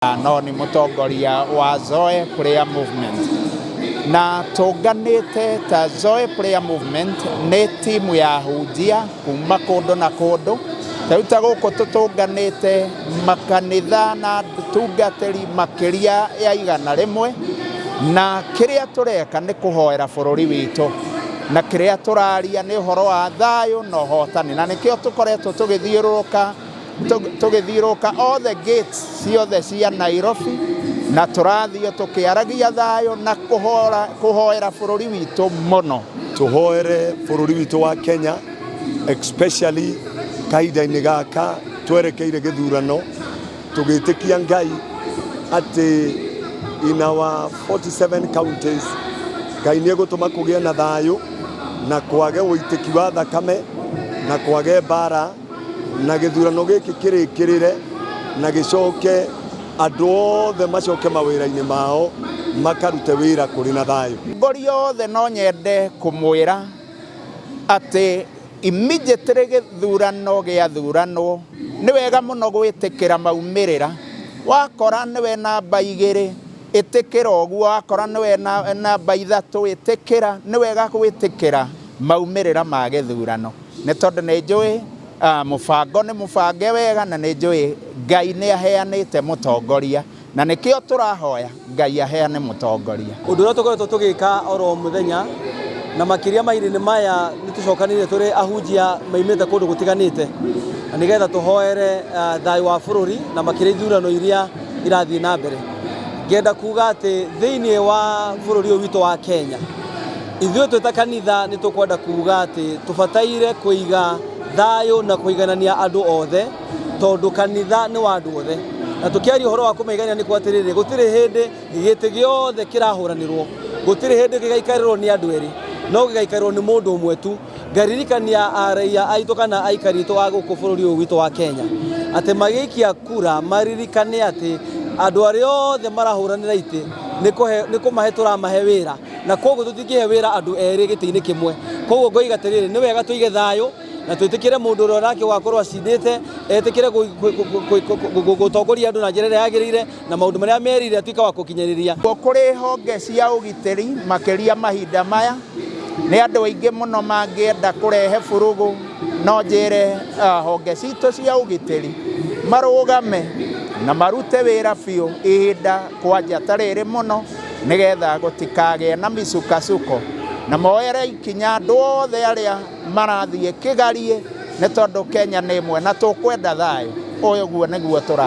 No ni mutongoria wa Zoe Prayer Movement na tuganite ta Zoe Prayer Movement ni timu ya hunjia kuma kundu na kundu tauta guku tutunganite makanitha na tungateri makiria ya 100 na kiria tureka ni kuhoera bururi witu na kiria turaria ni horo wa thayu no hotani na nikio tukoretwo tugithiuruka all the gates ciothe cia Nairobi na turathio tukiaragia thayu na kuhoera bururi witu muno tuhoere bururi witu wa Kenya especially kaida-ini gaka twerekeire githurano tugitikia Ngai ati in our 47 counties Ngai ni egutuma kugia na thayu na kwage uitiki wa thakame na kwage bara na githurano giki kirikirire na gicoke andu othe macoke mawira-ini mao makarute wira kuri na thayu. Ngori othe no nyende kumwira ati immediately githurano giathurano ni wega muno gwitikira maumirira wakora niwe namba 2 itikira oguo wakora niwe namba 3 itikira ni wega gwitikira maumirira ma githurano ni tondu ni njui mubango ni mubange wega na ni njui Ngai ni aheanite mutongoria na nikio turahoya Ngai aheane mutongoria. Undu uria tukoretwo tugika oro muthenya na makiria mairi ni maya nitucokanire turi ahunjia maimite kundu gutiganite na nigetha tuhoere thayu wa bururi na makiria ithurano iria irathii na mbere. Ngenda kuga ati thiini wa bururi witu wa Kenya ithuĩ twita kanitha ni tukwenda kuga ati tubataire kuiga thayu na kuiganania andu othe tondu kanitha ni wa andu othe na tukiaria uhoro wa kumaigania ni kwatiriri gutiri hindi gigiti giothe kirahuranirwo gutiri hindi gigaikarirwo ni andu eri no gigaikarirwo ni mundu umwe tu ngaririkania araia aitu kana aikari tu wa guku bururi witu wa Kenya ati magiikia kura maririkane ati andu aria othe marahuranira iti ni kumahe turamahe wira na koguo tutingihe wira andu eri giti-ini kimwe koguo ngoiga atiriri ni wega tuige thayu na twitikire mundu uria nake wakorwo acindite etikire gutongoria andu na njira iria yagirire na maundu maria merire atuika wa gukinyiriria. Kuri honge cia ugitiri makiria mahinda maya ni andu aingi muno mangienda kurehe furugu no njire honge citu cia ugitiri marugame na marute wira biu ihinda kwanja tariri muno nigetha gutikage na micukasuko na moere ikinya andu othe aria marathie kigarie ni tondu Kenya ni imwe na tukwenda thayu uyu guo niguo tura